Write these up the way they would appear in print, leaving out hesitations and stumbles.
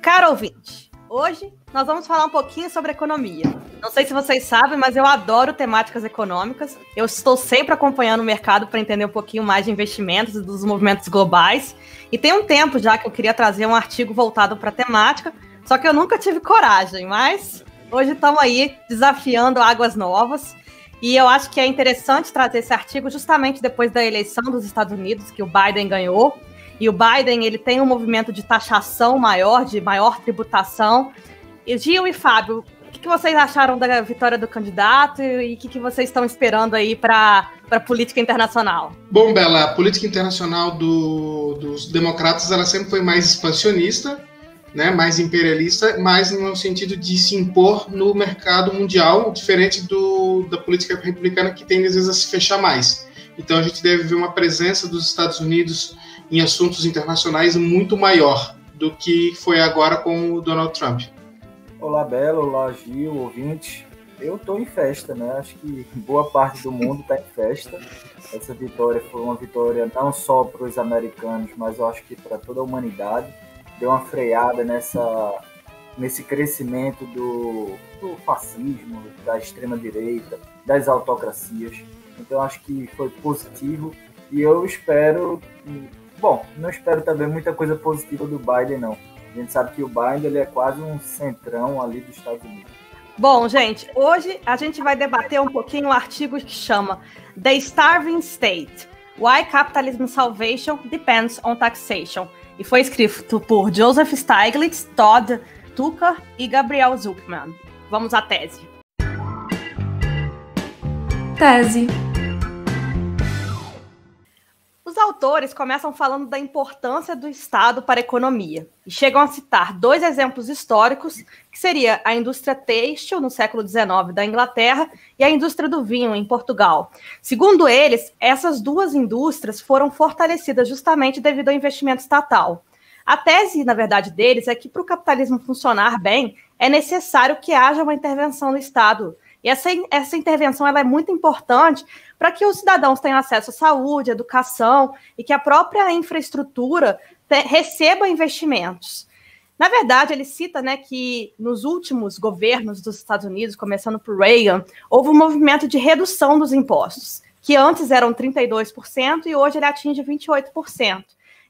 Caro ouvinte, hoje nós vamos falar um pouquinho sobre economia. Não sei se vocês sabem, mas eu adoro temáticas econômicas. Eu estou sempre acompanhando o mercado para entender um pouquinho mais de investimentos e dos movimentos globais. E tem um tempo já que eu queria trazer um artigo voltado para a temática, só que eu nunca tive coragem, mas hoje estamos aí desafiando águas novas. E eu acho que é interessante trazer esse artigo justamente depois da eleição dos Estados Unidos, que o Biden ganhou. E o Biden, ele tem um movimento de taxação maior, de maior tributação. E Gil e Fábio, o que vocês acharam da vitória do candidato e o que vocês estão esperando aí para a política internacional? Bom, Bela, a política internacional dos democratas ela sempre foi mais expansionista, né, mais imperialista, mais no sentido de se impor no mercado mundial, diferente da política republicana que tende às vezes a se fechar mais. Então a gente deve ver uma presença dos Estados Unidos em assuntos internacionais muito maior do que foi agora com o Donald Trump. Olá, Bela, olá, Gil, ouvinte. Eu estou em festa, né? Acho que boa parte do mundo está em festa. Essa vitória foi uma vitória não só para os americanos, mas eu acho que para toda a humanidade. Deu uma freada nesse crescimento do fascismo, da extrema-direita, das autocracias. Então, acho que foi positivo e eu espero... Bom, não espero também muita coisa positiva do Biden, não. A gente sabe que o Biden ele é quase um centrão ali dos Estados Unidos. Bom, gente, hoje a gente vai debater um pouquinho um artigo que chama The Starving State, Why Capitalism Salvation Depends on Taxation. E foi escrito por Joseph Stiglitz, Todd Tucker e Gabriel Zucman. Vamos à tese. Tese. Os autores começam falando da importância do Estado para a economia e chegam a citar dois exemplos históricos, que seria a indústria têxtil no século XIX da Inglaterra e a indústria do vinho em Portugal. Segundo eles, essas duas indústrias foram fortalecidas justamente devido ao investimento estatal. A tese, na verdade, deles é que para o capitalismo funcionar bem, é necessário que haja uma intervenção do Estado. E essa intervenção ela é muito importante para que os cidadãos tenham acesso à saúde, à educação e que a própria infraestrutura receba investimentos. Na verdade, ele cita, né, que nos últimos governos dos Estados Unidos, começando por Reagan, houve um movimento de redução dos impostos, que antes eram 32% e hoje ele atinge 28%.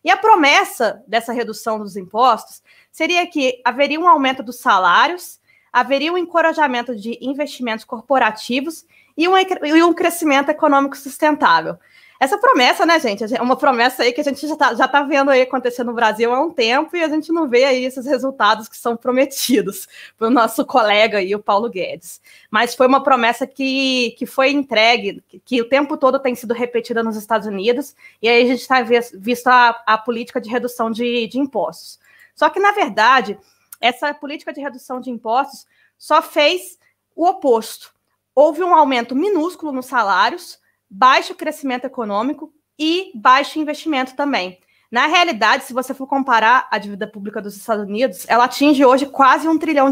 E a promessa dessa redução dos impostos seria que haveria um aumento dos salários, haveria um encorajamento de investimentos corporativos e um crescimento econômico sustentável. Essa promessa, né, gente, é uma promessa aí que a gente já tá vendo aí acontecer no Brasil há um tempo e a gente não vê aí esses resultados que são prometidos pelo nosso colega aí, o Paulo Guedes. Mas foi uma promessa que foi entregue, que o tempo todo tem sido repetida nos Estados Unidos, e aí a gente está visto a política de redução de impostos. Só que, na verdade, essa política de redução de impostos só fez o oposto. Houve um aumento minúsculo nos salários, baixo crescimento econômico e baixo investimento também. Na realidade, se você for comparar a dívida pública dos Estados Unidos, ela atinge hoje quase $1 trilhão,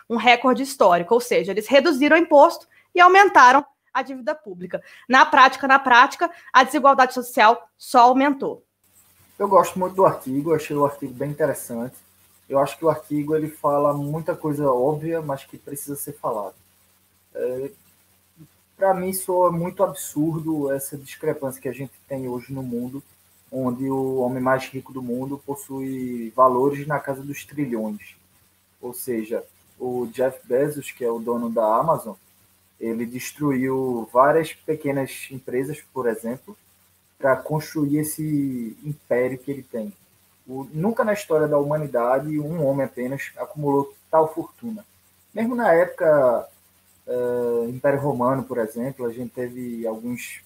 um recorde histórico, ou seja, eles reduziram o imposto e aumentaram a dívida pública. Na prática, a desigualdade social só aumentou. Eu gosto muito do artigo, achei o artigo bem interessante. Eu acho que o artigo ele fala muita coisa óbvia, mas que precisa ser falado. Para mim, soa muito absurdo essa discrepância que a gente tem hoje no mundo, onde o homem mais rico do mundo possui valores na casa dos trilhões. Ou seja, o Jeff Bezos, que é o dono da Amazon, ele destruiu várias pequenas empresas, por exemplo, para construir esse império que ele tem. Nunca na história da humanidade um homem apenas acumulou tal fortuna. Mesmo na época Império Romano, por exemplo, a gente teve alguns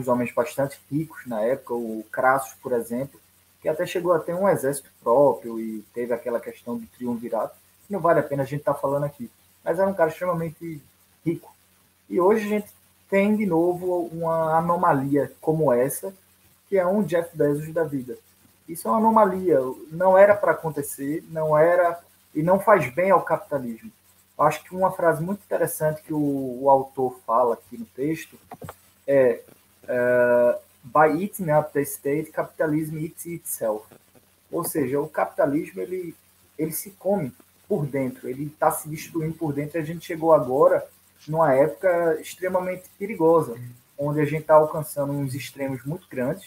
homens bastante ricos na época, o Crassus, por exemplo, que até chegou a ter um exército próprio e teve aquela questão do triunvirato. Não vale a pena a gente estar falando aqui, mas era um cara extremamente rico. E hoje a gente tem de novo uma anomalia como essa, que é um Jeff Bezos da vida. Isso é uma anomalia, não era para acontecer, não era e não faz bem ao capitalismo. Eu acho que uma frase muito interessante que o autor fala aqui no texto é by eating up the state, capitalism eats itself. Ou seja, o capitalismo ele se come por dentro, ele está se destruindo por dentro. A gente chegou agora numa época extremamente perigosa, onde a gente está alcançando uns extremos muito grandes,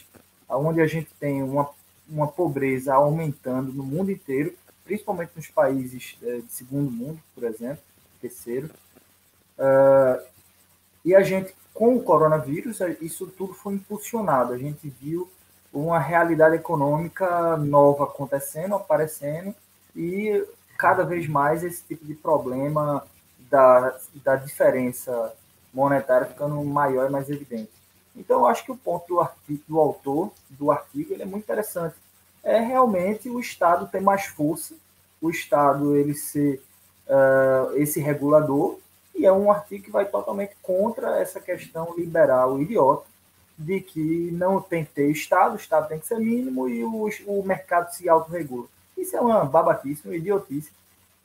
onde a gente tem uma pobreza aumentando no mundo inteiro, principalmente nos países de segundo mundo, por exemplo, terceiro. E a gente, com o coronavírus, isso tudo foi impulsionado. A gente viu uma realidade econômica nova acontecendo, aparecendo, e cada vez mais esse tipo de problema da diferença monetária ficando maior e mais evidente. Então, eu acho que o ponto do autor do artigo ele é muito interessante. É realmente o Estado ter mais força, o Estado ele ser esse regulador, e é um artigo que vai totalmente contra essa questão liberal idiota de que não tem que ter Estado, o Estado tem que ser mínimo e o mercado se autorregula. Isso é uma babaquice, uma idiotice,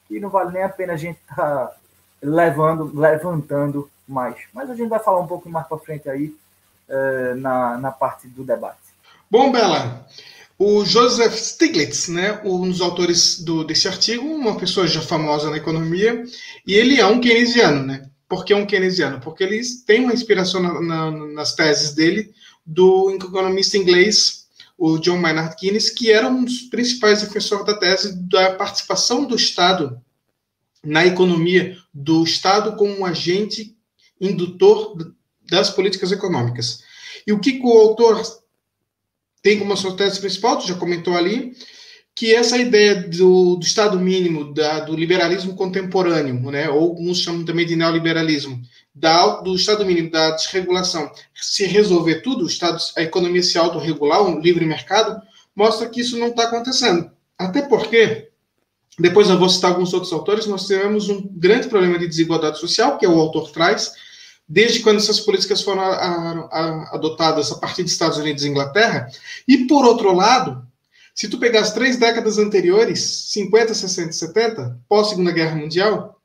que não vale nem a pena a gente estar levantando mais. Mas a gente vai falar um pouco mais para frente aí na parte do debate. Bom, Bela, o Joseph Stiglitz, né, um dos autores desse artigo, uma pessoa já famosa na economia, e ele é um keynesiano, né? Por que um keynesiano? Porque ele tem uma inspiração nas teses dele do economista inglês, o John Maynard Keynes, que era um dos principais defensores da tese da participação do Estado na economia, do Estado como um agente indutor das políticas econômicas. E o que o autor tem como sua tese principal, tu já comentou ali, que essa ideia do Estado mínimo, do liberalismo contemporâneo, né, ou uns chamam também de neoliberalismo, do Estado mínimo, da desregulação, se resolver tudo, a economia se autorregular, um livre mercado, mostra que isso não está acontecendo. Até porque, depois eu vou citar alguns outros autores, nós tivemos um grande problema de desigualdade social, que o autor traz, desde quando essas políticas foram adotadas a partir dos Estados Unidos e Inglaterra. E, por outro lado, se tu pegar as 3 décadas anteriores, 50, 60 e 70, pós-Segunda Guerra Mundial,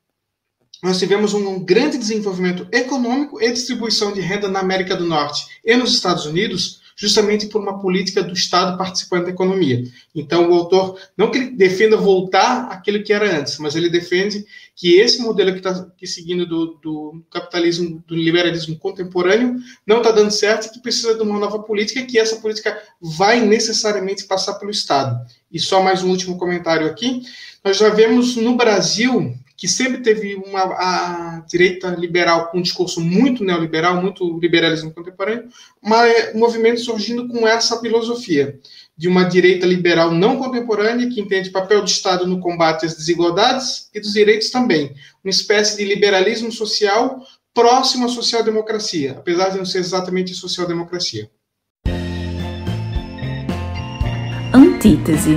nós tivemos um grande desenvolvimento econômico e distribuição de renda na América do Norte e nos Estados Unidos, justamente por uma política do Estado participando da economia. Então, o autor, não que ele defenda voltar àquilo que era antes, mas ele defende que esse modelo que está seguindo do capitalismo, do liberalismo contemporâneo, não está dando certo e que precisa de uma nova política, que essa política vai necessariamente passar pelo Estado. E só mais um último comentário aqui. Nós já vemos no Brasil que sempre teve a direita liberal com um discurso muito neoliberal, muito liberalismo contemporâneo, um movimento surgindo com essa filosofia de uma direita liberal não contemporânea, que entende o papel do Estado no combate às desigualdades e dos direitos também. Uma espécie de liberalismo social próximo à social-democracia, apesar de não ser exatamente social-democracia. Antítese.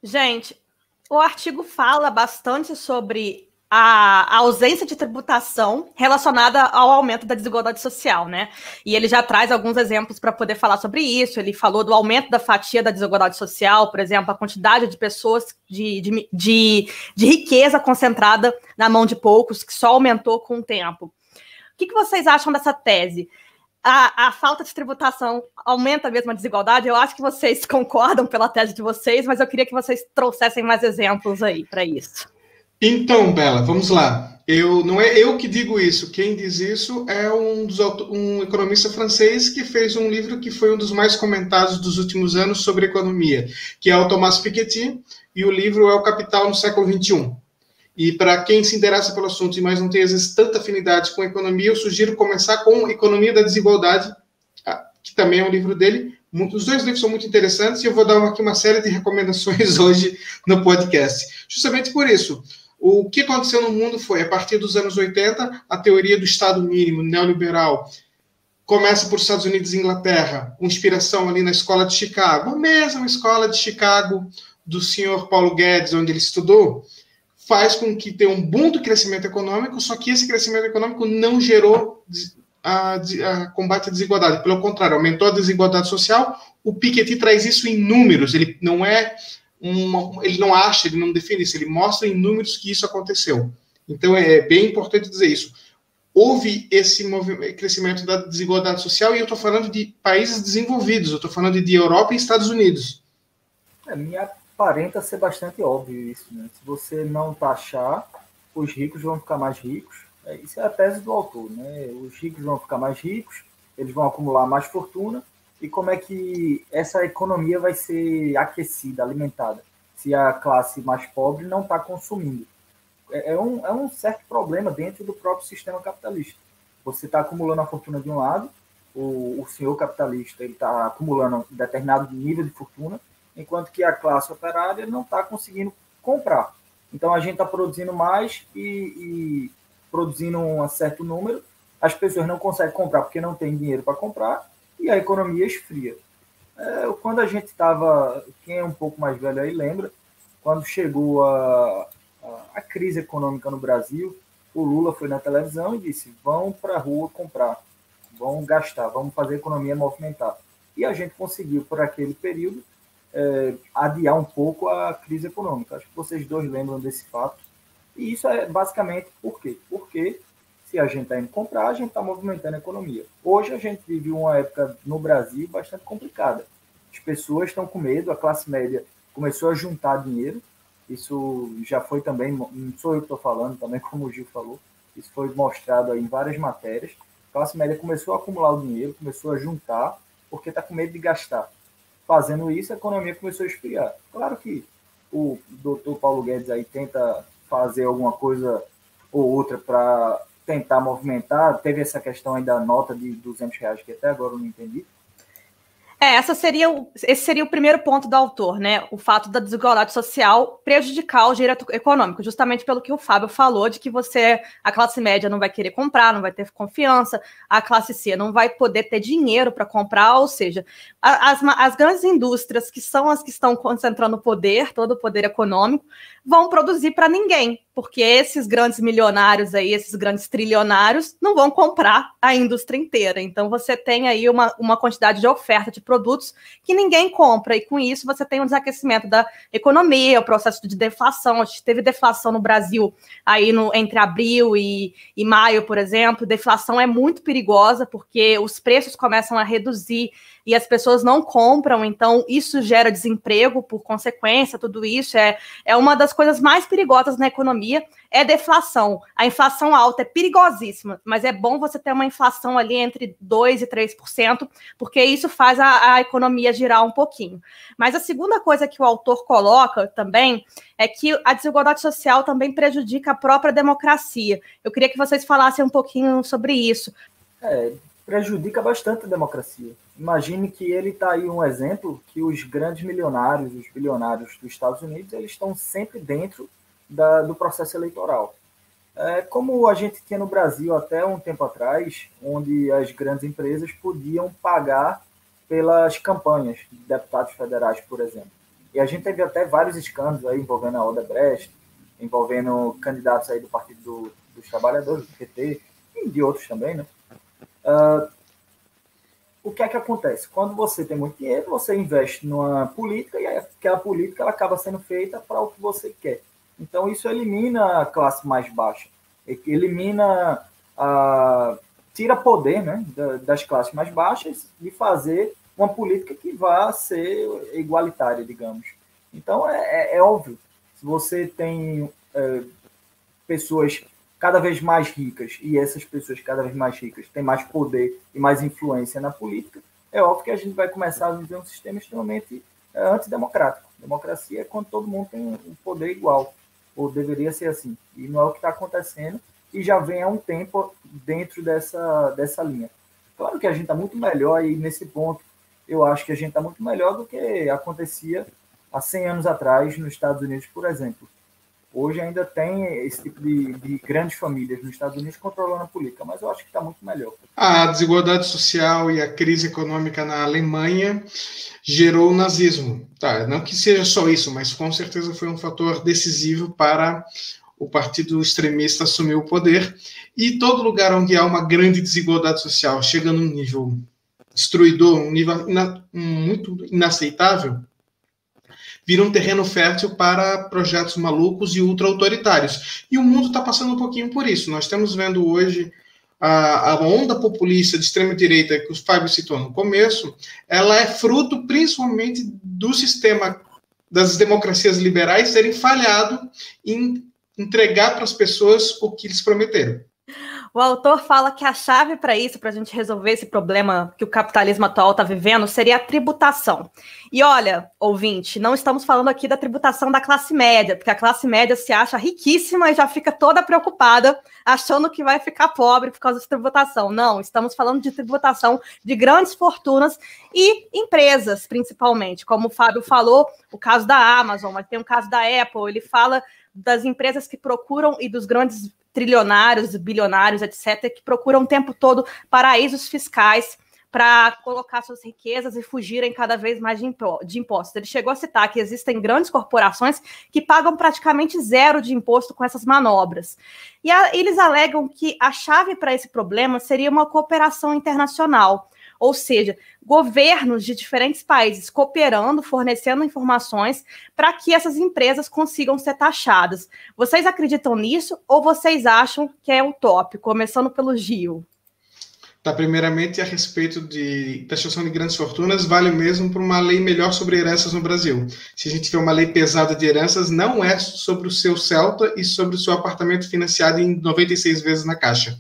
Gente, o artigo fala bastante sobre a ausência de tributação relacionada ao aumento da desigualdade social, né? E ele já traz alguns exemplos para poder falar sobre isso. Ele falou do aumento da fatia da desigualdade social, por exemplo, a quantidade de pessoas de riqueza concentrada na mão de poucos, que só aumentou com o tempo. O que vocês acham dessa tese? A falta de tributação aumenta mesmo a desigualdade? Eu acho que vocês concordam pela tese de vocês, mas eu queria que vocês trouxessem mais exemplos aí para isso. Então, Bela, vamos lá. Não é eu que digo isso. Quem diz isso é um economista francês que fez um livro que foi um dos mais comentados dos últimos anos sobre economia, que é o Thomas Piketty, e o livro é O Capital no Século XXI. E para quem se interessa pelo assunto, mas não tem, às vezes, tanta afinidade com economia, eu sugiro começar com Economia da Desigualdade, que também é um livro dele. Os 2 livros são muito interessantes e eu vou dar aqui uma série de recomendações hoje no podcast. Justamente por isso, o que aconteceu no mundo foi, a partir dos anos 80, a teoria do Estado mínimo neoliberal começa por Estados Unidos e Inglaterra, com inspiração ali na escola de Chicago, a mesma escola de Chicago do senhor Paulo Guedes, onde ele estudou, faz com que tenha um boom do crescimento econômico, só que esse crescimento econômico não gerou a combate à desigualdade. Pelo contrário, aumentou a desigualdade social. O Piketty traz isso em números. Ele não ele não acha, ele não defende isso, ele mostra em números que isso aconteceu. Então, é bem importante dizer isso. Houve esse crescimento da desigualdade social, e eu estou falando de países desenvolvidos, eu estou falando de Europa e Estados Unidos. Me aparenta ser bastante óbvio isso, né? Se você não taxar, os ricos vão ficar mais ricos. Isso é a tese do autor, né? Os ricos vão ficar mais ricos, eles vão acumular mais fortuna, e como é que essa economia vai ser aquecida, alimentada, se a classe mais pobre não está consumindo? É um certo problema dentro do próprio sistema capitalista. Você está acumulando a fortuna de um lado, o senhor capitalista está acumulando um determinado nível de fortuna, enquanto que a classe operária não está conseguindo comprar. Então, a gente está produzindo mais e produzindo um certo número, as pessoas não conseguem comprar porque não tem dinheiro para comprar, e a economia esfria. Quando a gente estava, quem é um pouco mais velho aí lembra, quando chegou a crise econômica no Brasil, o Lula foi na televisão e disse: vão para a rua comprar, vão gastar, vamos fazer a economia movimentar. E a gente conseguiu, por aquele período, adiar um pouco a crise econômica. Acho que vocês dois lembram desse fato. E isso é basicamente por quê? Porque se a gente está indo comprar, a gente está movimentando a economia. Hoje a gente vive uma época no Brasil bastante complicada. As pessoas estão com medo, a classe média começou a juntar dinheiro. Isso já foi também, não sou eu que estou falando, também como o Gil falou, isso foi mostrado aí em várias matérias. A classe média começou a acumular o dinheiro, começou a juntar, porque está com medo de gastar. Fazendo isso, a economia começou a esfriar. Claro que o doutor Paulo Guedes aí tenta fazer alguma coisa ou outra para tentar movimentar. Teve essa questão aí da nota de R$200, que até agora eu não entendi. Esse seria o primeiro ponto do autor, né? O fato da desigualdade social prejudicar o direito econômico, justamente pelo que o Fábio falou, de que a classe média não vai querer comprar, não vai ter confiança, a classe C não vai poder ter dinheiro para comprar, ou seja, as grandes indústrias, que são as que estão concentrando o poder, todo o poder econômico, vão produzir para ninguém, porque esses grandes milionários aí, esses grandes trilionários, não vão comprar a indústria inteira. Então, você tem aí uma quantidade de oferta de produtos que ninguém compra, e com isso você tem um desaquecimento da economia, o processo de deflação. A gente teve deflação no Brasil aí entre abril e maio, por exemplo. Deflação é muito perigosa, porque os preços começam a reduzir e as pessoas não compram, então isso gera desemprego por consequência. Tudo isso é uma das coisas mais perigosas na economia, é deflação. A inflação alta é perigosíssima, mas é bom você ter uma inflação ali entre 2% e 3%, porque isso faz a economia girar um pouquinho. Mas a segunda coisa que o autor coloca também é que a desigualdade social também prejudica a própria democracia. Eu queria que vocês falassem um pouquinho sobre isso. Prejudica bastante a democracia. Imagine que ele está aí um exemplo que os grandes milionários, os bilionários dos Estados Unidos, eles estão sempre dentro do processo eleitoral. Como a gente tinha no Brasil até um tempo atrás, onde as grandes empresas podiam pagar pelas campanhas de deputados federais, por exemplo. E a gente teve até vários escândalos aí envolvendo a Odebrecht, envolvendo candidatos aí do Partido dos Trabalhadores, do PT, e de outros também, né? O que é que acontece? Quando você tem muito dinheiro, você investe numa política e aquela política ela acaba sendo feita para o que você quer. Então, isso elimina a classe mais baixa, tira poder, né, das classes mais baixas de fazer uma política que vá ser igualitária, digamos. Então, é óbvio, se você tem pessoas cada vez mais ricas, e essas pessoas cada vez mais ricas têm mais poder e mais influência na política, é óbvio que a gente vai começar a viver um sistema extremamente antidemocrático. Democracia é quando todo mundo tem um poder igual, ou deveria ser assim, e não é o que está acontecendo, e já vem há um tempo dentro dessa linha. Claro que a gente está muito melhor, e nesse ponto eu acho que a gente está muito melhor do que acontecia há 100 anos atrás nos Estados Unidos, por exemplo. Hoje ainda tem esse tipo de grandes famílias nos Estados Unidos controlando a política, mas eu acho que está muito melhor. A desigualdade social e a crise econômica na Alemanha gerou o nazismo. Não que seja só isso, mas com certeza foi um fator decisivo para o partido extremista assumir o poder. E todo lugar onde há uma grande desigualdade social chega num nível destruidor, um nível muito inaceitável, vira um terreno fértil para projetos malucos e ultra-autoritários. E o mundo está passando um pouquinho por isso. Nós estamos vendo hoje a onda populista de extrema-direita que o Fábio citou no começo, ela é fruto principalmente do sistema das democracias liberais terem falhado em entregar para as pessoas o que eles prometeram. O autor fala que a chave para isso, para a gente resolver esse problema que o capitalismo atual está vivendo, seria a tributação. E olha, ouvinte, não estamos falando aqui da tributação da classe média, porque a classe média se acha riquíssima e já fica toda preocupada, achando que vai ficar pobre por causa de tributação. Não, estamos falando de tributação de grandes fortunas e empresas, principalmente. Como o Fábio falou, o caso da Amazon, mas tem o caso da Apple, ele fala das empresas que procuram e dos grandes trilionários, bilionários, etc., que procuram o tempo todo paraísos fiscais para colocar suas riquezas e fugirem cada vez mais de impostos. Ele chegou a citar que existem grandes corporações que pagam praticamente zero de imposto com essas manobras. E eles alegam que a chave para esse problema seria uma cooperação internacional, ou seja, governos de diferentes países cooperando, fornecendo informações para que essas empresas consigam ser taxadas. Vocês acreditam nisso ou vocês acham que é utópico? Começando pelo Gil. Tá, primeiramente, a respeito de taxação de grandes fortunas, vale mesmo para uma lei melhor sobre heranças no Brasil. Se a gente tiver uma lei pesada de heranças, não é sobre o seu Celta e sobre o seu apartamento financiado em 96 vezes na Caixa.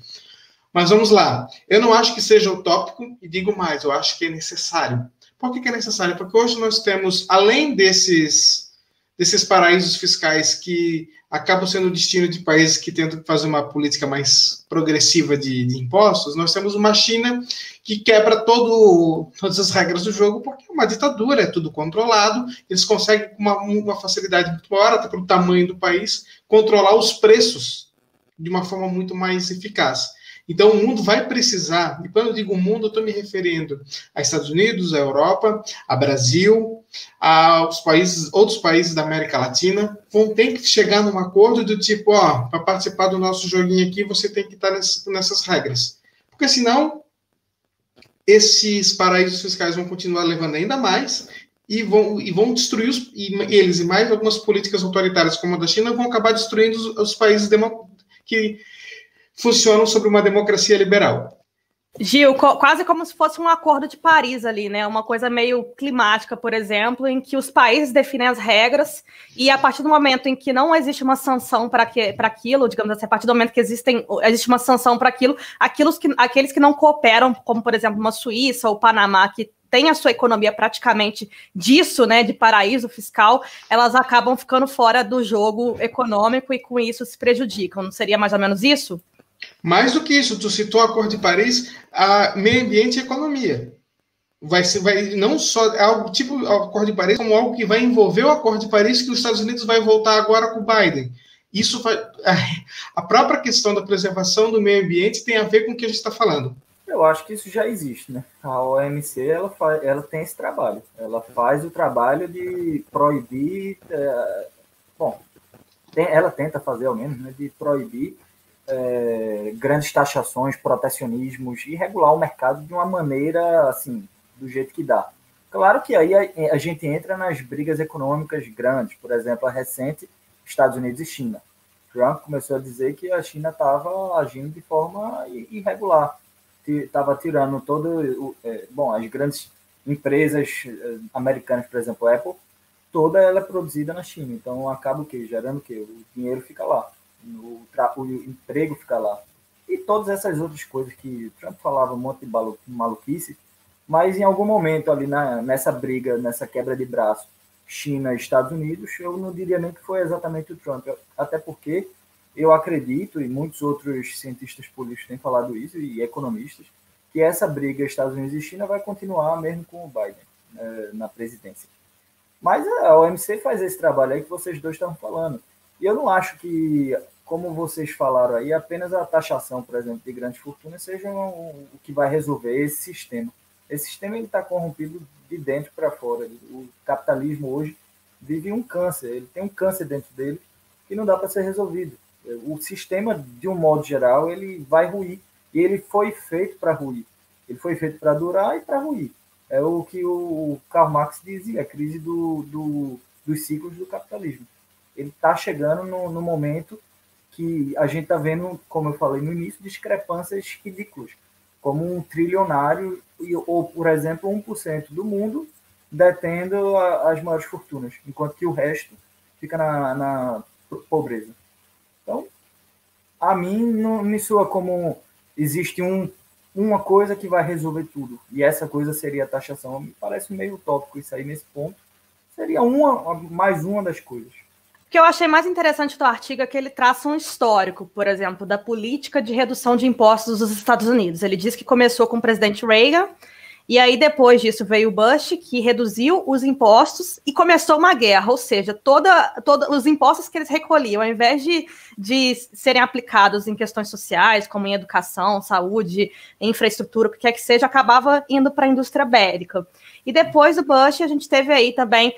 Mas vamos lá. Eu não acho que seja utópico e digo mais, eu acho que é necessário. Por que é necessário? Porque hoje nós temos, além desses paraísos fiscais que acabam sendo o destino de países que tentam fazer uma política mais progressiva de impostos, nós temos uma China que quebra todas as regras do jogo, porque é uma ditadura, é tudo controlado, eles conseguem com uma facilidade muito maior, até pelo tamanho do país, controlar os preços de uma forma muito mais eficaz. Então, o mundo vai precisar, e quando eu digo mundo, eu estou me referindo a Estados Unidos, a Europa, a Brasil, outros países da América Latina, vão ter que chegar num acordo do tipo, para participar do nosso joguinho aqui, você tem que estar nessas regras. Porque senão, esses paraísos fiscais vão continuar levando ainda mais e vão destruir eles e mais algumas políticas autoritárias como a da China vão acabar destruindo os países que funcionam sobre uma democracia liberal. Gil, quase como se fosse um acordo de Paris ali, né? Uma coisa meio climática, por exemplo, em que os países definem as regras e a partir do momento em que não existe uma sanção para aquilo, digamos assim, a partir do momento que existe uma sanção para aquilo, aqueles que não cooperam, como por exemplo uma Suíça ou Panamá, que tem a sua economia praticamente disso, né, de paraíso fiscal, elas acabam ficando fora do jogo econômico e com isso se prejudicam. Não seria mais ou menos isso? Mais do que isso, tu citou o Acordo de Paris, meio ambiente e economia. Vai não só algo tipo o Acordo de Paris, como algo que vai envolver o Acordo de Paris, que os Estados Unidos vai voltar agora com o Biden. Isso a própria questão da preservação do meio ambiente tem a ver com o que a gente está falando. Eu acho que isso já existe, né? A OMC ela tem esse trabalho. Ela faz o trabalho de proibir. Ela tenta fazer ao menos, né, de proibir grandes taxações, protecionismos e regular o mercado de uma maneira assim, do jeito que dá. Claro que aí a gente entra nas brigas econômicas grandes, por exemplo, a recente Estados Unidos e China. Trump começou a dizer que a China estava agindo de forma irregular, estava tirando as grandes empresas americanas, por exemplo, a Apple, toda ela é produzida na China, então acaba o quê? Gerando o quê? O dinheiro fica lá. O emprego fica lá. E todas essas outras coisas que Trump falava um monte de maluquice, mas em algum momento ali nessa briga, nessa quebra de braço, China e Estados Unidos, eu não diria nem que foi exatamente o Trump, até porque eu acredito, e muitos outros cientistas políticos têm falado isso, e economistas, que essa briga Estados Unidos e China vai continuar mesmo com o Biden na presidência. Mas a OMC faz esse trabalho aí que vocês dois estão falando. E eu não acho que, como vocês falaram aí, apenas a taxação, por exemplo, de grandes fortunas seja o que vai resolver esse sistema. Esse sistema está corrompido de dentro para fora. O capitalismo hoje vive um câncer. Ele tem um câncer dentro dele que não dá para ser resolvido. O sistema, de um modo geral, ele vai ruir. E ele foi feito para ruir. Ele foi feito para durar e para ruir. É o que o Karl Marx dizia, a crise dos ciclos do capitalismo. Ele está chegando no momento que a gente está vendo, como eu falei no início, discrepâncias ridículas. Como um trilionário, ou, por exemplo, 1% do mundo detendo as maiores fortunas, enquanto que o resto fica na pobreza. Então, a mim não me soa como existe uma coisa que vai resolver tudo, e essa coisa seria a taxação. Me parece meio utópico isso aí nesse ponto. Seria mais uma das coisas. O que eu achei mais interessante do artigo é que ele traça um histórico, por exemplo, da política de redução de impostos dos Estados Unidos. Ele diz que começou com o presidente Reagan, e aí depois disso veio o Bush, que reduziu os impostos e começou uma guerra, ou seja, todos os impostos que eles recolhiam, ao invés de serem aplicados em questões sociais, como em educação, saúde, infraestrutura, o que quer que seja, acabava indo para a indústria bélica. E depois do Bush, a gente teve aí também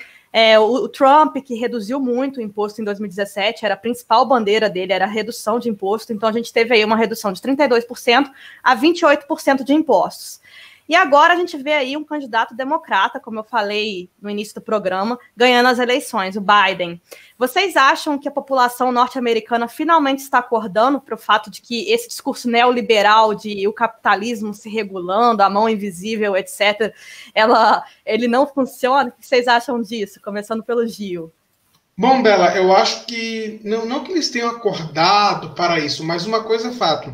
o Trump, que reduziu muito o imposto em 2017, era a principal bandeira dele, era a redução de imposto, então a gente teve aí uma redução de 32% a 28% de impostos. E agora a gente vê aí um candidato democrata, como eu falei no início do programa, ganhando as eleições, o Biden. Vocês acham que a população norte-americana finalmente está acordando para o fato de que esse discurso neoliberal de o capitalismo se regulando, a mão invisível, etc., ele não funciona? O que vocês acham disso? Começando pelo Gil. Bom, Bela, eu acho que não que eles tenham acordado para isso, mas uma coisa é fato.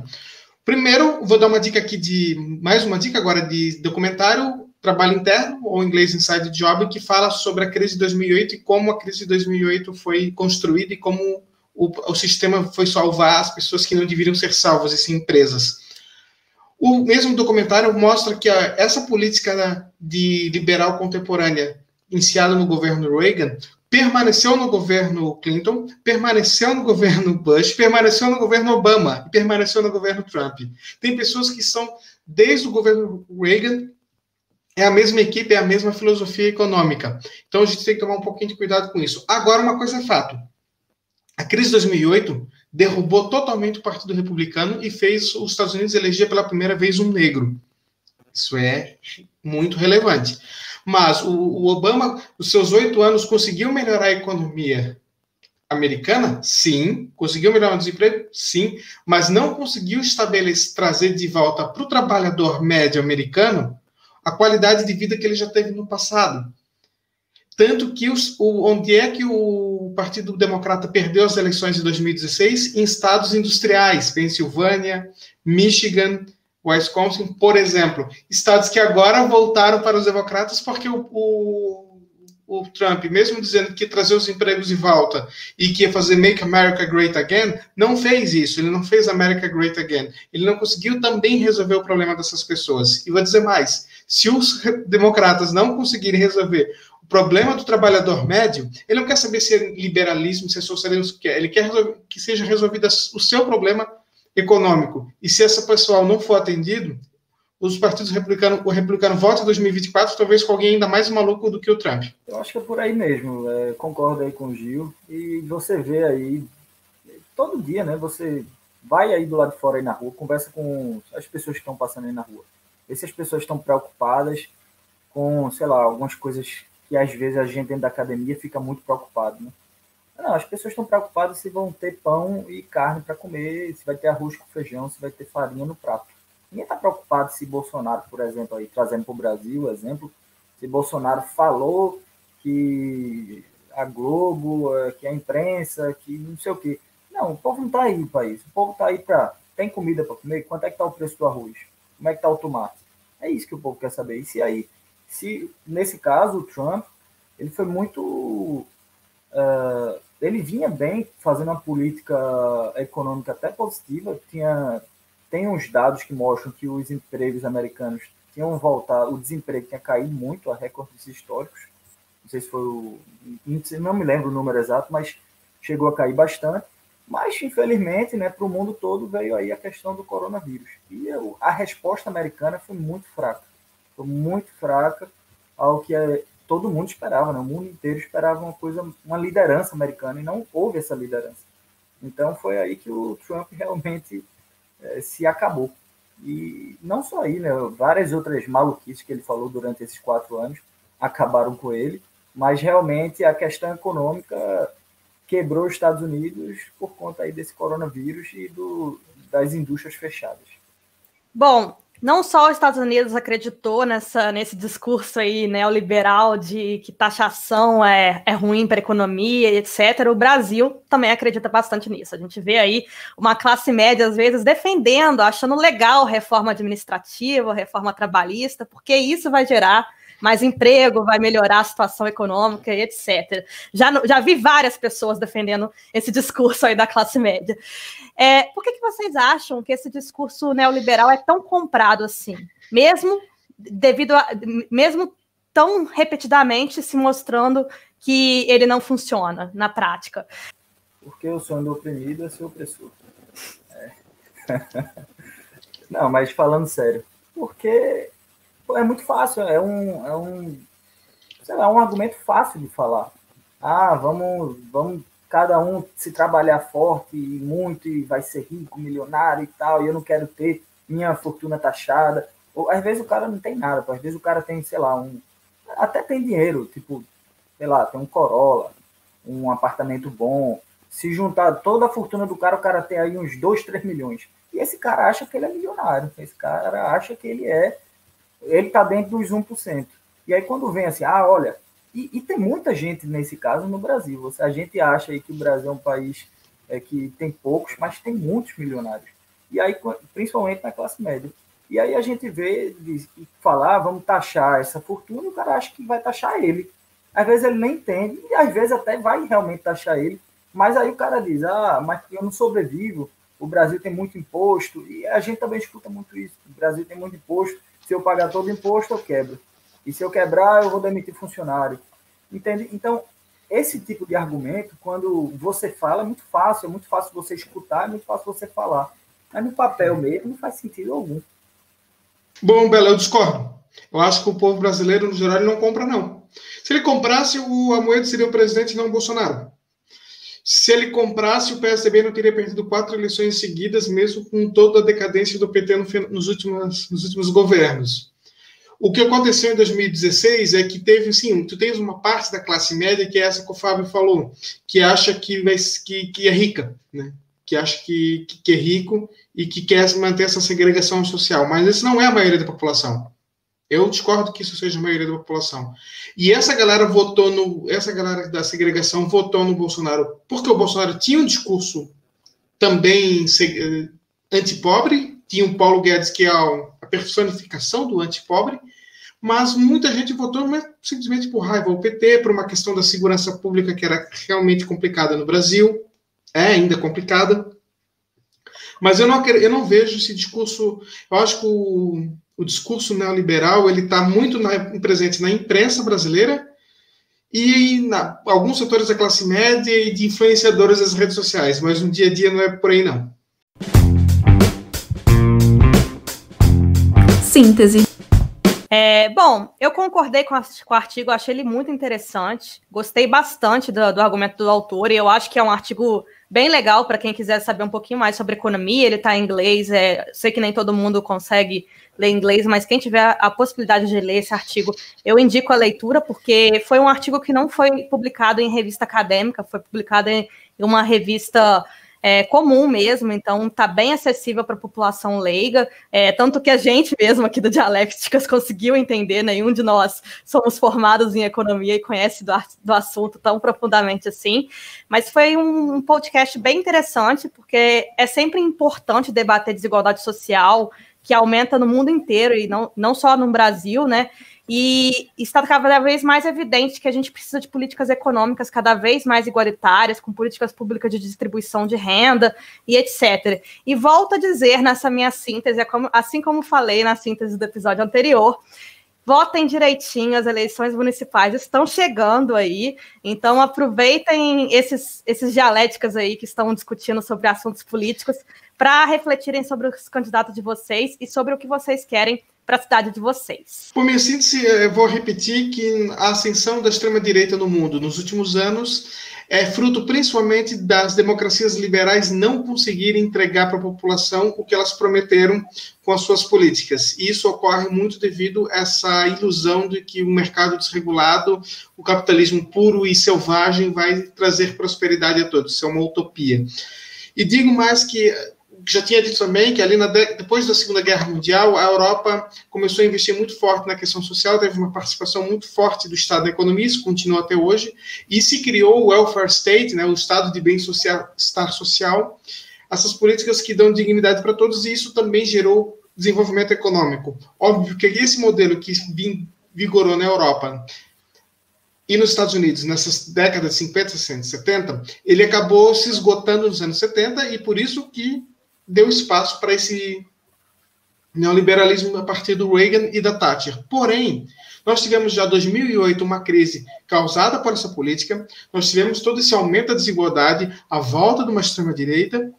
Primeiro, vou dar uma dica aqui mais uma dica agora de documentário Trabalho Interno, ou em inglês Inside Job, que fala sobre a crise de 2008 e como a crise de 2008 foi construída e como o sistema foi salvar as pessoas que não deveriam ser salvas, e sim empresas. O mesmo documentário mostra que essa política de liberal contemporânea, iniciada no governo Reagan, permaneceu no governo Clinton, permaneceu no governo Bush, permaneceu no governo Obama e permaneceu no governo Trump. Tem pessoas que são, desde o governo Reagan, é a mesma equipe, é a mesma filosofia econômica. Então a gente tem que tomar um pouquinho de cuidado com isso. Agora, uma coisa é fato. A crise de 2008 derrubou totalmente o Partido Republicano e fez os Estados Unidos eleger pela primeira vez um negro. Isso é muito relevante. Mas o Obama, nos seus 8 anos, conseguiu melhorar a economia americana? Sim. Conseguiu melhorar o desemprego? Sim. Mas não conseguiu trazer de volta para o trabalhador médio americano a qualidade de vida que ele já teve no passado. Tanto que onde é que o Partido Democrata perdeu as eleições de 2016? Em estados industriais, Pensilvânia, Michigan, Wisconsin, por exemplo, estados que agora voltaram para os democratas porque o Trump, mesmo dizendo que ia trazer os empregos de volta e que ia fazer Make America Great Again, não fez isso, ele não fez America Great Again. Ele não conseguiu também resolver o problema dessas pessoas. E vou dizer mais, se os democratas não conseguirem resolver o problema do trabalhador médio, ele não quer saber se é liberalismo, se é socialismo, ele quer que seja resolvido o seu problema econômico. E se esse pessoal não for atendido, os partidos republicanos, o republicano volta em 2024, talvez com alguém ainda mais maluco do que o Trump. Eu acho que é por aí mesmo. Concordo aí com o Gil. E você vê aí, todo dia, né? Você vai aí do lado de fora aí na rua, conversa com as pessoas que estão passando aí na rua. Vê se as pessoas estão preocupadas com, sei lá, algumas coisas que às vezes a gente dentro da academia fica muito preocupado, né? Não, as pessoas estão preocupadas se vão ter pão e carne para comer, se vai ter arroz com feijão, se vai ter farinha no prato. Ninguém está preocupado se Bolsonaro, por exemplo, aí, trazendo para o Brasil, exemplo, se Bolsonaro falou que a Globo, que a imprensa, que não sei o quê. Não, o povo não está aí para isso. O povo está aí para... Tem comida para comer? Quanto é que está o preço do arroz? Como é que está o tomate? É isso que o povo quer saber. E se nesse caso, o Trump, ele foi muito... ele vinha bem fazendo uma política econômica até positiva. Tem uns dados que mostram que os empregos americanos tinham voltado, o desemprego tinha caído muito a recordes históricos. Não sei se foi o índice, não me lembro o número exato, mas chegou a cair bastante. Mas, infelizmente, né, para o mundo todo veio aí a questão do coronavírus. E a resposta americana foi muito fraca. Foi muito fraca ao que todo mundo esperava, né? O mundo inteiro esperava uma liderança americana, e não houve essa liderança. Então foi aí que o Trump realmente se acabou. E não só aí, né? Várias outras maluquices que ele falou durante esses 4 anos acabaram com ele, mas realmente a questão econômica quebrou os Estados Unidos por conta aí desse coronavírus e das indústrias fechadas. Bom, não só os Estados Unidos acreditou nesse discurso aí neoliberal de que taxação é ruim para a economia, etc., o Brasil também acredita bastante nisso. A gente vê aí uma classe média, às vezes, defendendo, achando legal reforma administrativa, reforma trabalhista, porque isso vai gerar mais emprego, vai melhorar a situação econômica, e etc. Já vi várias pessoas defendendo esse discurso aí da classe média. Por que vocês acham que esse discurso neoliberal é tão comprado assim? Mesmo tão repetidamente se mostrando que ele não funciona na prática? Porque o sonho do oprimido é ser opressor. Não, mas falando sério, porque é muito fácil, é um argumento fácil de falar. Vamos cada um se trabalhar forte e muito e vai ser rico, milionário e tal, e eu não quero ter minha fortuna taxada. Ou, às vezes o cara não tem nada, às vezes o cara tem, sei lá, até tem dinheiro, tipo, sei lá, tem um Corolla, um apartamento bom. Se juntar toda a fortuna do cara, o cara tem aí uns 2, 3 milhões. E esse cara acha que ele é milionário, esse cara acha que ele está dentro dos 1%. E aí quando vem assim, olha, e tem muita gente nesse caso no Brasil. A gente acha aí que o Brasil é um país que tem poucos, mas tem muitos milionários. E aí, principalmente na classe média. E aí a gente vê, falar, vamos taxar essa fortuna, e o cara acha que vai taxar ele. Às vezes ele nem entende, e às vezes até vai realmente taxar ele, mas aí o cara diz, mas eu não sobrevivo, o Brasil tem muito imposto, e a gente também escuta muito isso, o Brasil tem muito imposto, se eu pagar todo o imposto, eu quebro. E se eu quebrar, eu vou demitir funcionário. Entende? Então, esse tipo de argumento, quando você fala, é muito fácil você escutar, é muito fácil você falar. Mas no papel mesmo não faz sentido algum. Bom, Bela, eu discordo. Eu acho que o povo brasileiro, no geral, ele não compra, não. Se ele comprasse, o Amoedo seria o presidente e não o Bolsonaro. Se ele comprasse, o PSDB não teria perdido 4 eleições seguidas, mesmo com toda a decadência do PT nos últimos governos. O que aconteceu em 2016 é que teve, sim, tu tens uma parte da classe média, que é essa que o Fábio falou, que acha que é rica, né? Que acha que é rico e que quer manter essa segregação social. Mas isso não é a maioria da população. Eu discordo que isso seja a maioria da população. E essa galera da segregação votou no Bolsonaro porque o Bolsonaro tinha um discurso também antipobre, tinha o Paulo Guedes, que é a personificação do antipobre, mas muita gente votou simplesmente por raiva ao PT, por uma questão da segurança pública que era realmente complicada no Brasil, é ainda complicada, mas eu não vejo esse discurso. Eu acho que o discurso neoliberal ele está muito presente na imprensa brasileira e alguns setores da classe média e de influenciadores das redes sociais, mas no dia a dia não é por aí, não. Síntese. Bom, eu concordei com o artigo, achei ele muito interessante, gostei bastante do argumento do autor, e eu acho que é um artigo bem legal para quem quiser saber um pouquinho mais sobre economia. Ele está em inglês, sei que nem todo mundo consegue ler inglês, mas quem tiver a possibilidade de ler esse artigo, eu indico a leitura, porque foi um artigo que não foi publicado em revista acadêmica, foi publicado em uma revista comum mesmo, então está bem acessível para a população leiga, tanto que a gente mesmo aqui do Dialécticas conseguiu entender, nenhum de nós somos formados em economia e conhece do assunto tão profundamente assim, mas foi um podcast bem interessante, porque é sempre importante debater desigualdade social, que aumenta no mundo inteiro, e não só no Brasil, né? E está cada vez mais evidente que a gente precisa de políticas econômicas cada vez mais igualitárias, com políticas públicas de distribuição de renda e etc. E volto a dizer nessa minha síntese, assim como falei na síntese do episódio anterior, votem direitinho, as eleições municipais estão chegando aí, então aproveitem esses dialéticas aí que estão discutindo sobre assuntos políticos para refletirem sobre os candidatos de vocês e sobre o que vocês querem para a cidade de vocês. Por minha síntese, eu vou repetir que a ascensão da extrema-direita no mundo nos últimos anos é fruto principalmente das democracias liberais não conseguirem entregar para a população o que elas prometeram com as suas políticas. E isso ocorre muito devido a essa ilusão de que o mercado desregulado, o capitalismo puro e selvagem vai trazer prosperidade a todos. Isso é uma utopia. E digo mais que já tinha dito também que ali depois da Segunda Guerra Mundial, a Europa começou a investir muito forte na questão social, teve uma participação muito forte do Estado na economia, isso continua até hoje, e se criou o welfare state, né, o Estado de bem-estar social, essas políticas que dão dignidade para todos, e isso também gerou desenvolvimento econômico. Óbvio que esse modelo que vigorou na Europa e nos Estados Unidos, nessas décadas de 50, 60, 70, ele acabou se esgotando nos anos 70, e por isso que deu espaço para esse neoliberalismo a partir do Reagan e da Thatcher. Porém, nós tivemos já em 2008 uma crise causada por essa política, nós tivemos todo esse aumento da desigualdade, a volta de uma extrema-direita,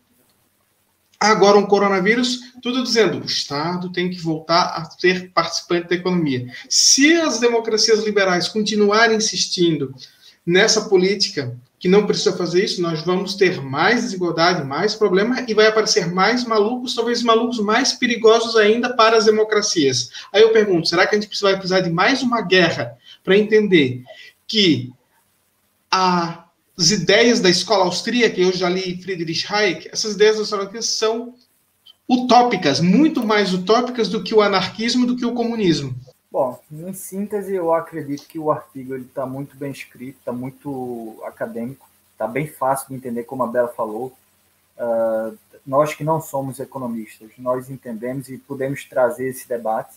agora um coronavírus, tudo dizendo, o Estado tem que voltar a ser participante da economia. Se as democracias liberais continuarem insistindo nessa política, que não precisa fazer isso, nós vamos ter mais desigualdade, mais problema, e vai aparecer mais malucos, talvez malucos mais perigosos ainda para as democracias. Aí eu pergunto, será que a gente vai precisar de mais uma guerra para entender que as ideias da escola austríaca, eu já li Friedrich Hayek, essas ideias da escola austríaca são utópicas, muito mais utópicas do que o anarquismo, do que o comunismo. Bom, em síntese, eu acredito que o artigo está muito bem escrito, está muito acadêmico, está bem fácil de entender, como a Bela falou. Nós que não somos economistas, nós entendemos e podemos trazer esse debate.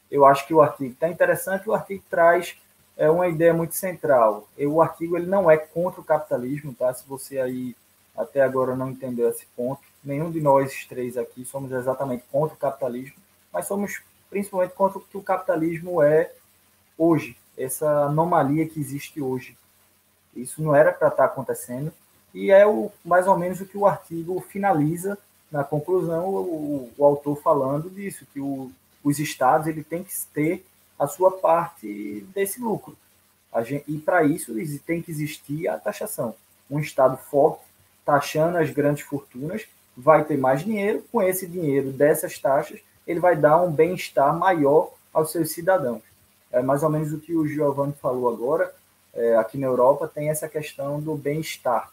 Eu acho que o artigo está interessante, o artigo traz uma ideia muito central. O artigo ele não é contra o capitalismo, tá? Se você aí até agora não entendeu esse ponto, nenhum de nós três aqui somos exatamente contra o capitalismo, mas somos principalmente contra o que o capitalismo é hoje, essa anomalia que existe hoje. Isso não era para estar acontecendo, e é mais ou menos o que o artigo finaliza na conclusão, o autor falando disso, que os estados ele tem que ter a sua parte desse lucro. E para isso tem que existir a taxação. Um estado forte, taxando as grandes fortunas, vai ter mais dinheiro, com esse dinheiro dessas taxas, ele vai dar um bem-estar maior aos seus cidadãos. É mais ou menos o que o Giovanni falou agora. Aqui na Europa tem essa questão do bem-estar.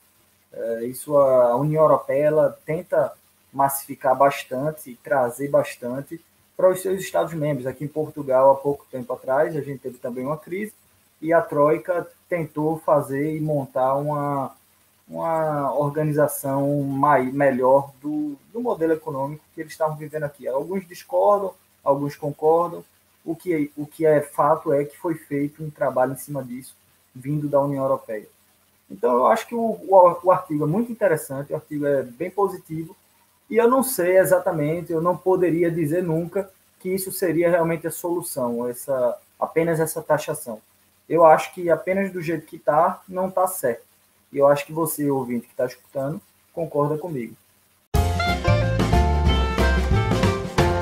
Isso a União Europeia ela tenta massificar bastante e trazer bastante para os seus Estados-membros. Aqui em Portugal, há pouco tempo atrás, a gente teve também uma crise e a Troika tentou fazer e montar uma organização melhor do modelo econômico que eles estavam vivendo aqui. Alguns discordam, alguns concordam. O que é fato é que foi feito um trabalho em cima disso, vindo da União Europeia. Então, eu acho que o artigo é muito interessante, o artigo é bem positivo, e eu não sei exatamente, eu não poderia dizer nunca que isso seria realmente a solução, apenas essa taxação. Eu acho que apenas do jeito que está, não está certo. E eu acho que você, ouvinte que está escutando, concorda comigo.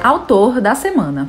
Autor da semana.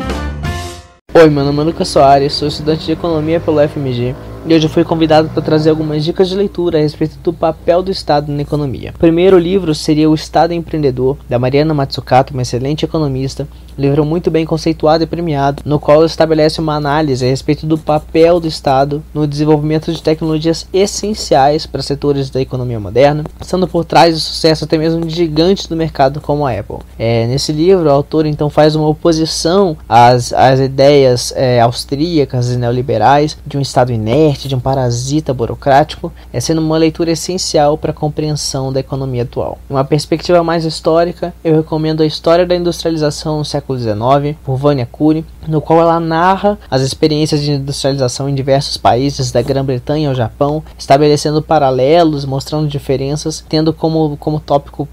Oi, meu nome é Lucas Soares, sou estudante de Economia pelo FMG e hoje eu fui convidado para trazer algumas dicas de leitura a respeito do papel do Estado na economia. O primeiro livro seria O Estado Empreendedor, da Mariana Mazzucato, uma excelente economista, um livro muito bem conceituado e premiado, no qual estabelece uma análise a respeito do papel do Estado no desenvolvimento de tecnologias essenciais para setores da economia moderna, estando por trás do sucesso até mesmo de gigantes do mercado como a Apple. Nesse livro, o autor então faz uma oposição às ideias austríacas e neoliberais de um Estado inerte, de um parasita burocrático, sendo uma leitura essencial para a compreensão da economia atual. Em uma perspectiva mais histórica, eu recomendo A História da Industrialização no Século XIX, por Vânia Cury, no qual ela narra as experiências de industrialização em diversos países, da Grã-Bretanha ao Japão, estabelecendo paralelos, mostrando diferenças, tendo como tópico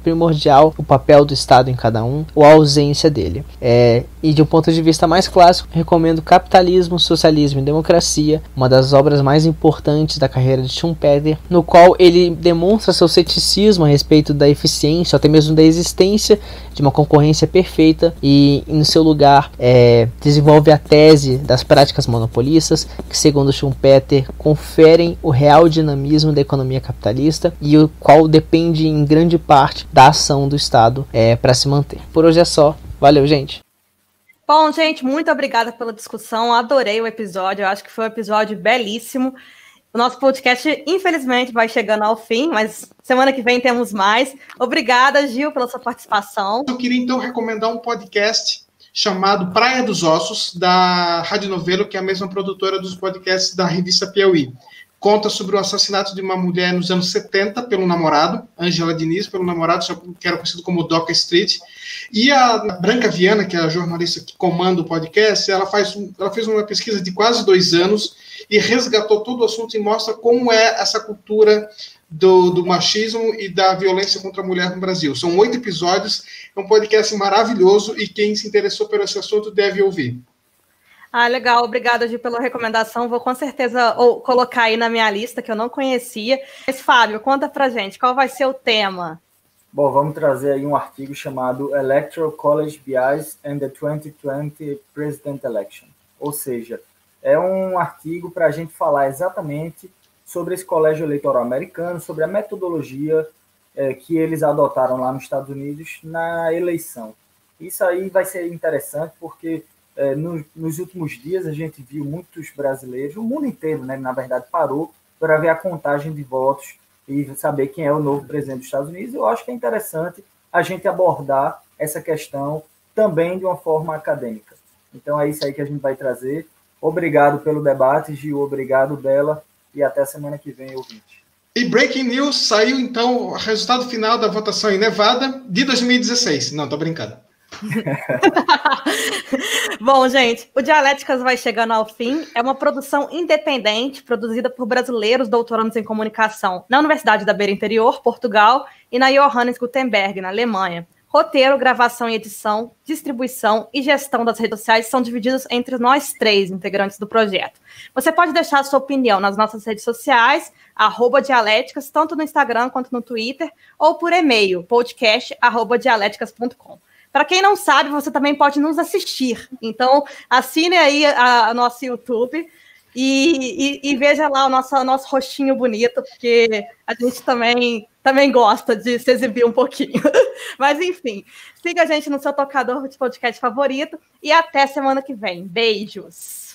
primordial o papel do Estado em cada um, ou a ausência dele. E de um ponto de vista mais clássico, recomendo Capitalismo, Socialismo e Democracia, uma das obras mais importantes da carreira de Schumpeter, no qual ele demonstra seu ceticismo a respeito da eficiência, ou até mesmo da existência de uma concorrência perfeita, e no seu lugar desenvolve a tese das práticas monopolistas, que segundo Schumpeter conferem o real dinamismo da economia capitalista, e o qual depende em grande parte da ação do Estado para se manter. Por hoje é só. Valeu, gente! Bom, gente, muito obrigada pela discussão. Adorei o episódio. Eu acho que foi um episódio belíssimo. O nosso podcast, infelizmente, vai chegando ao fim, mas semana que vem temos mais. Obrigada, Gil, pela sua participação. Eu queria, então, recomendar um podcast chamado Praia dos Ossos, da Rádio Novelo, que é a mesma produtora dos podcasts da revista Piauí. Conta sobre o assassinato de uma mulher nos anos 70 pelo namorado, Ângela Diniz, pelo namorado, que era conhecido como Doca Street. E a Branca Viana, que é a jornalista que comanda o podcast, ela fez uma pesquisa de quase 2 anos e resgatou todo o assunto e mostra como é essa cultura do machismo e da violência contra a mulher no Brasil. São 8 episódios, é um podcast maravilhoso e quem se interessou por esse assunto deve ouvir. Ah, legal. Obrigada, Gil, pela recomendação. Vou com certeza colocar aí na minha lista, que eu não conhecia. Mas, Fábio, conta pra gente, qual vai ser o tema? Bom, vamos trazer aí um artigo chamado Electoral College Bias and the 2020 President Election. Ou seja, é um artigo para a gente falar exatamente sobre esse colégio eleitoral americano, sobre a metodologia que eles adotaram lá nos Estados Unidos na eleição. Isso aí vai ser interessante porque nos últimos dias a gente viu muitos brasileiros, o mundo inteiro, né, na verdade, parou para ver a contagem de votos e saber quem é o novo presidente dos Estados Unidos. Eu acho que é interessante a gente abordar essa questão também de uma forma acadêmica. Então é isso aí que a gente vai trazer. Obrigado pelo debate, Gil, obrigado, Bela, e até a semana que vem, ouvinte. E breaking news, saiu então o resultado final da votação em Nevada de 2016. Não, tô brincando. Bom, gente, o Dialéticas vai chegando ao fim. É uma produção independente, produzida por brasileiros doutorandos em comunicação na Universidade da Beira Interior, Portugal, e na Johannes Gutenberg, na Alemanha. Roteiro, gravação e edição, distribuição e gestão das redes sociais são divididos entre nós 3 integrantes do projeto. Você pode deixar a sua opinião nas nossas redes sociais, @dialéticas, tanto no Instagram quanto no Twitter, ou por e-mail, podcast@dialéticas.com. Para quem não sabe, você também pode nos assistir. Então, assine aí a nosso YouTube e veja lá o nosso rostinho bonito, porque a gente também gosta de se exibir um pouquinho. Mas, enfim, siga a gente no seu tocador de podcast favorito e até semana que vem. Beijos!